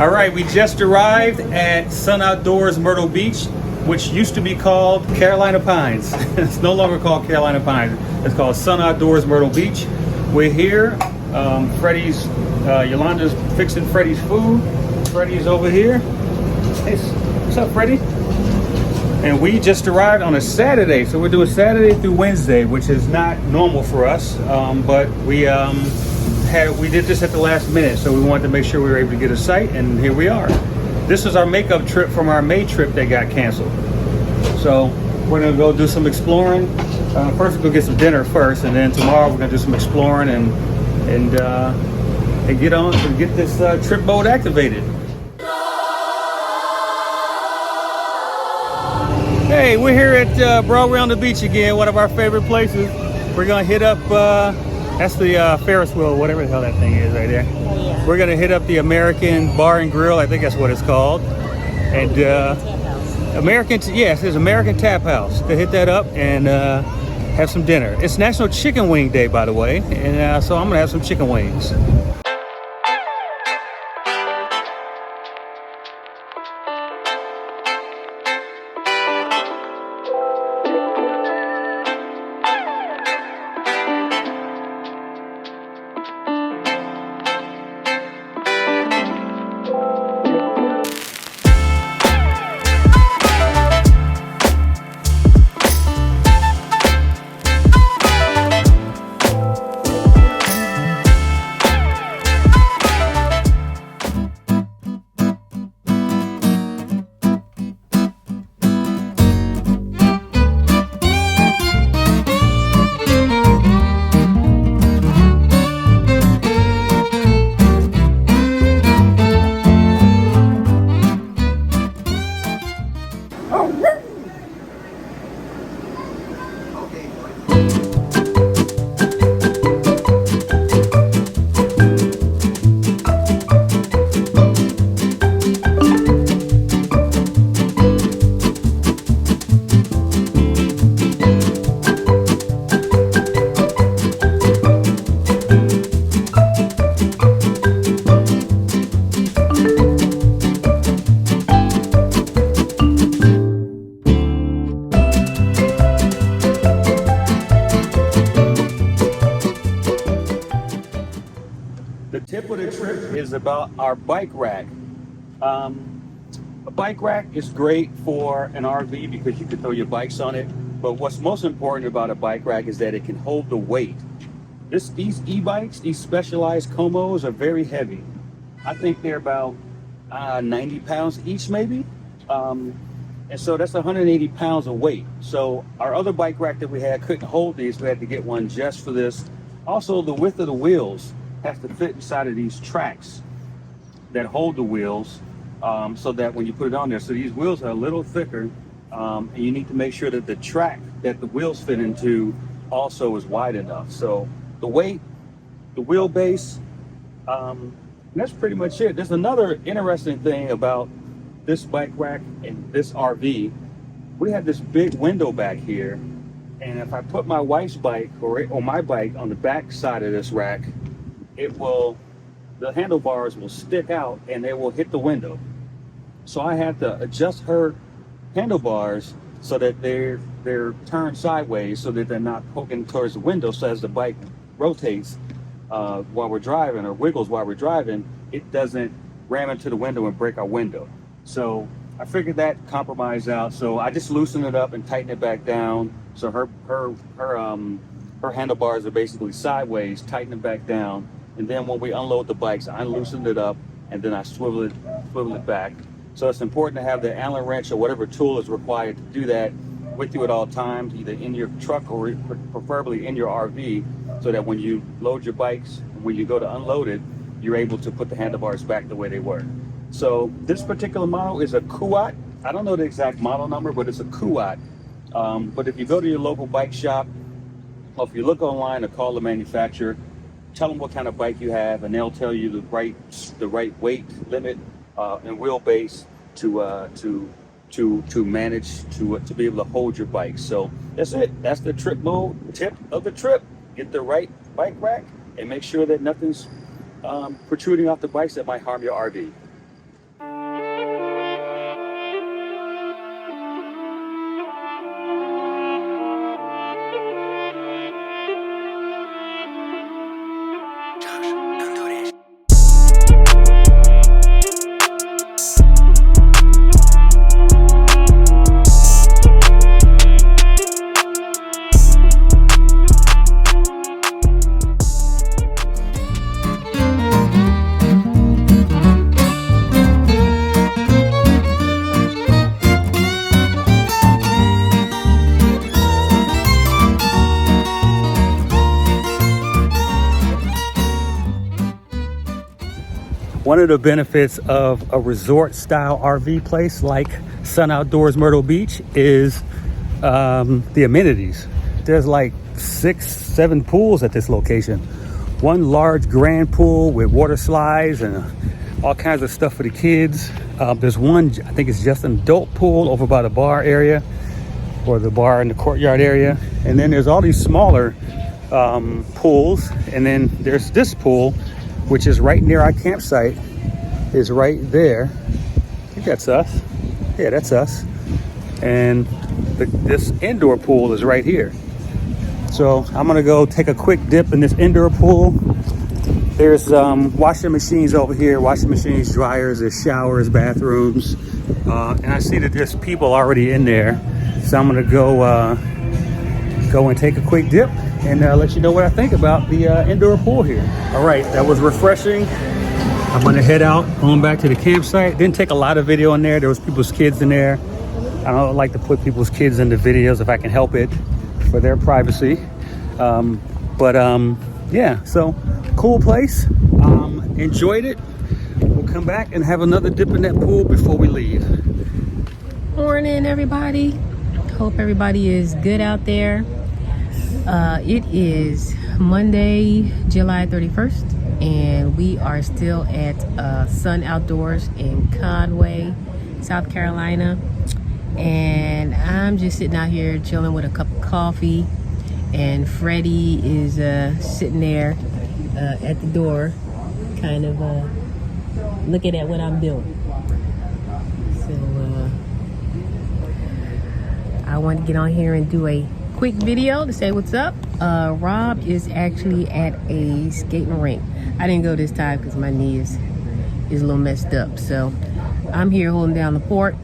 All right, we just arrived at Sun Outdoors Myrtle Beach, which used to be called Carolina Pines. It's no longer called Carolina Pines. It's called Sun Outdoors Myrtle Beach. We're here. Freddie's, Yolanda's fixing Freddie's food. Freddie's over here. Hey, what's up, Freddie? And we just arrived on a Saturday, so we're doing Saturday through Wednesday, which is not normal for us, but we did this at the last minute, so we wanted to make sure we were able to get a site, and here we are. This was our makeup trip from our May trip that got canceled. So we're gonna go do some exploring. First we'll go get some dinner first, and then tomorrow we're gonna do some exploring and get on and get this trip mode activated. Hey, we're here at Broadway on the beach again, one of our favorite places. We're gonna hit up, that's the Ferris wheel, whatever the hell that thing is right there. Yeah. We're gonna hit up the American Bar and Grill, I think that's what it's called. And yes, it's American Tap House. To hit that up and have some dinner. It's National Chicken Wing Day, by the way, and so I'm gonna have some chicken wings. The tip of the trip is about our bike rack. A bike rack is great for an RV because you can throw your bikes on it. But what's most important about a bike rack is that it can hold the weight. These e-bikes, these specialized Comos are very heavy. I think they're about 90 pounds each maybe. And so that's 180 pounds of weight. So our other bike rack that we had couldn't hold these. We had to get one just for this. Also, the width of the wheels has to fit inside of these tracks that hold the wheels, so that when you put it on there, so these wheels are a little thicker, and you need to make sure that the track that the wheels fit into also is wide enough. So the weight, the wheelbase, that's pretty much it. There's another interesting thing about this bike rack and this RV. We have this big window back here, and if I put my wife's bike or my bike on the back side of this rack, the handlebars will stick out and they will hit the window. So I have to adjust her handlebars so that they're turned sideways so that they're not poking towards the window. So as the bike rotates while we're driving or wiggles while we're driving, it doesn't ram into the window and break our window. So I figured that compromise out. So I just loosened it up and tightened it back down. So her handlebars are basically sideways, tighten it back down. And then when we unload the bikes, I loosened it up and then I swivel it back. So it's important to have the Allen wrench or whatever tool is required to do that with you at all times, either in your truck or preferably in your RV, so that when you load your bikes, when you go to unload it, you're able to put the handlebars back the way they were. So this particular model is a Kuat. I don't know the exact model number, but it's a Kuat. But if you go to your local bike shop, or if you look online or call the manufacturer, tell them what kind of bike you have, and they'll tell you the right weight limit and wheelbase to manage to be able to hold your bike. So that's it. That's the trip mode tip of the trip. Get the right bike rack and make sure that nothing's protruding off the bikes that might harm your RV. one of the benefits of a resort style RV place like Sun Outdoors Myrtle Beach is the amenities. There's like 6-7 pools at this location. One large grand pool with water slides and all kinds of stuff for the kids. There's one, I think it's just an adult pool over by the bar area, or the bar in the courtyard area. And then there's all these smaller pools. And then there's this pool, which is right near our campsite, is right there. I think that's us. Yeah, that's us. And this indoor pool is right here. So I'm gonna go take a quick dip in this indoor pool. There's washing machines over here, washing machines, dryers, there's showers, bathrooms. And I see that there's people already in there. So I'm gonna go and take a quick dip and let you know what I think about the indoor pool here. All right, that was refreshing. I'm gonna head out, going back to the campsite. Didn't take a lot of video in there. There was people's kids in there. I don't like to put people's kids in the videos if I can help it, for their privacy. Yeah, so cool place. Enjoyed it. We'll come back and have another dip in that pool before we leave. Morning, everybody. Hope everybody is good out there. It is Monday, July 31st, and we are still at Sun Outdoors in Conway, South Carolina. And I'm just sitting out here chilling with a cup of coffee, and Freddie is sitting there at the door, kind of looking at what I'm doing. So I want to get on here and do a quick video to say what's up. Rob is actually at a skating rink. I didn't go this time because my knee is a little messed up. So I'm here holding down the fort.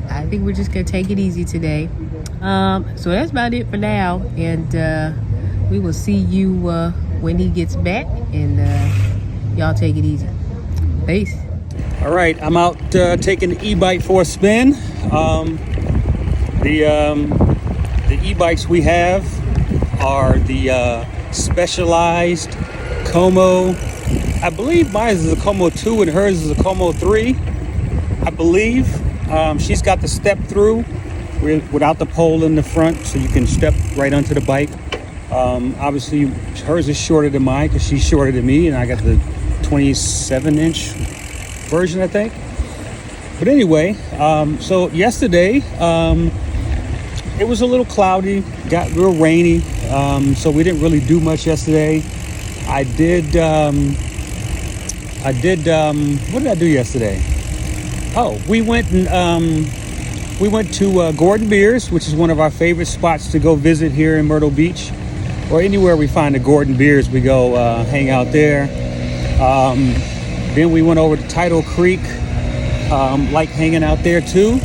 I think we're just gonna take it easy today. So that's about it for now, and we will see you when he gets back, and y'all take it easy. Peace. All right, I'm out taking the e-bike for a spin. The e-bikes we have are the specialized Como. I believe mine is a Como 2 and hers is a Como 3, I believe. She's got the step through without the pole in the front, so you can step right onto the bike. Obviously hers is shorter than mine because she's shorter than me, and I got the 27-inch version, I think. But anyway, so yesterday it was a little cloudy, got real rainy, so we didn't really do much yesterday. I did what did I do yesterday? Oh, we went to Gordon Beers, which is one of our favorite spots to go visit here in Myrtle Beach, or anywhere we find a Gordon Beers, we go hang out there. Then we went over to Tidal Creek, like hanging out there too.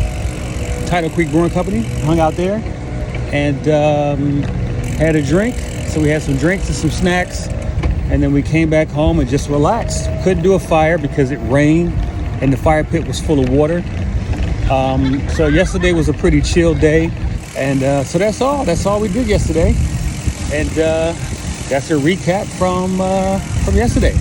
Tidal Creek Brewing Company, hung out there, and had a drink. So we had some drinks and some snacks, and then we came back home and just relaxed. Couldn't do a fire because it rained and the fire pit was full of water. So yesterday was a pretty chill day, and so that's all we did yesterday, and that's a recap from yesterday.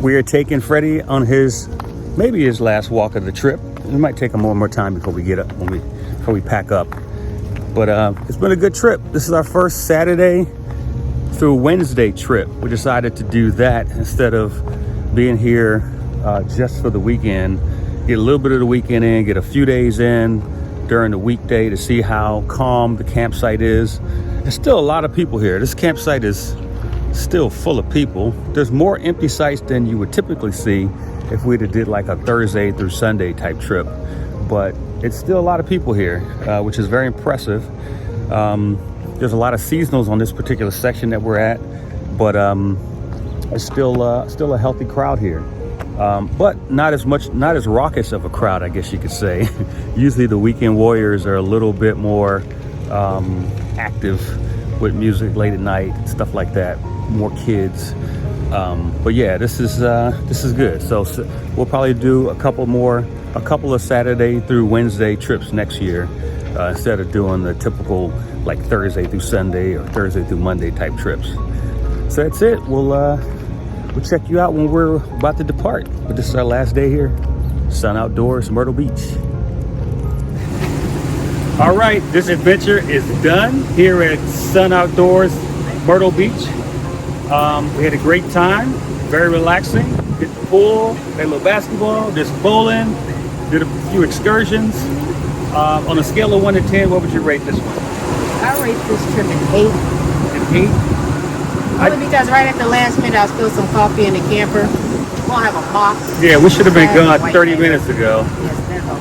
We are taking Freddie on maybe his last walk of the trip. We might take him one more time before we before we pack up. But it's been a good trip. This is our first Saturday through Wednesday trip. We decided to do that instead of being here just for the weekend. Get a little bit of the weekend in, get a few days in during the weekday to see how calm the campsite is. There's still a lot of people here. This campsite is still full of people. There's more empty sites than you would typically see if we'd have did like a Thursday through Sunday type trip, but it's still a lot of people here, which is very impressive. There's a lot of seasonals on this particular section that we're at, but it's still a healthy crowd here. But not as raucous of a crowd, I guess you could say. Usually the weekend warriors are a little bit more active with music late at night, stuff like that, more kids. But yeah, this is good. So we'll probably do a couple of Saturday through Wednesday trips next year, instead of doing the typical like Thursday through Sunday or Thursday through Monday type trips. So that's it. We'll check you out when we're about to depart. But this is our last day here, Sun Outdoors Myrtle Beach. All right, this adventure is done here at Sun Outdoors Myrtle Beach. We had a great time, very relaxing. Hit the pool, played a little basketball, did some bowling, did a few excursions. On a scale of 1 to 10, what would you rate this one? I rate this trip an 8. An 8? Only because right at the last minute I spilled some coffee in the camper. We won't have a box. Yeah, we should have been gone 30 minutes ago. Yes, that's all.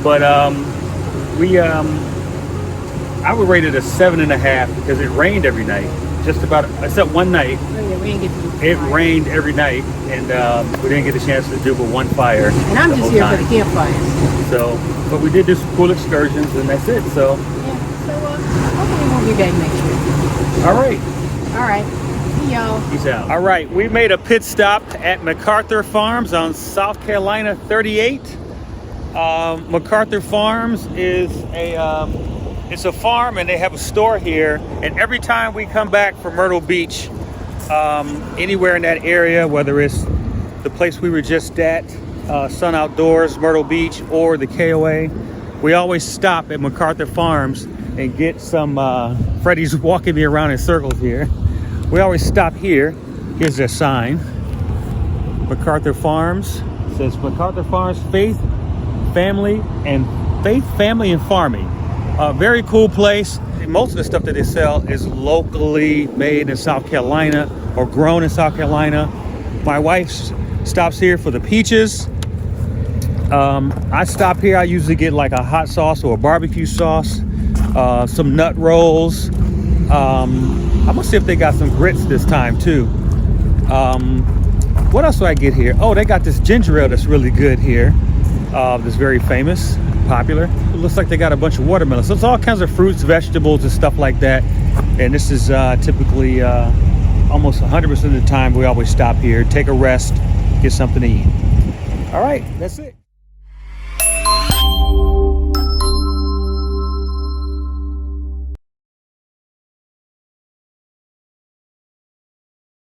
But I would rate it a 7.5 because it rained every night. Just about, except one night. It rained every night, and we didn't get a chance to do but one fire. And I'm just here for the campfires. So, but we did do some cool excursions, and that's it. So, yeah. So hopefully we'll be back next year. All right. All right. See y'all. Peace out. All right, we made a pit stop at MacArthur Farms on South Carolina 38. MacArthur Farms is it's a farm, and they have a store here. And every time we come back from Myrtle Beach, anywhere in that area, whether it's the place we were just at, Sun Outdoors Myrtle Beach, or the KOA, we always stop at MacArthur Farms and get some. Freddie's walking me around in circles here. We always stop here. Here's their sign. MacArthur Farms. It says MacArthur Farms, faith, family, and farming. Very cool place. Most of the stuff that they sell is locally made in South Carolina or grown in South Carolina. My wife stops here for the peaches. I stop here. I usually get like a hot sauce or a barbecue sauce, some nut rolls. I'm gonna see if they got some grits this time too. What else do I get here? Oh, they got this ginger ale that's really good here. That's very famous, popular. It looks like they got a bunch of watermelons. So it's all kinds of fruits, vegetables, and stuff like that. And this is typically almost 100% of the time we always stop here, take a rest, get something to eat. All right, that's it.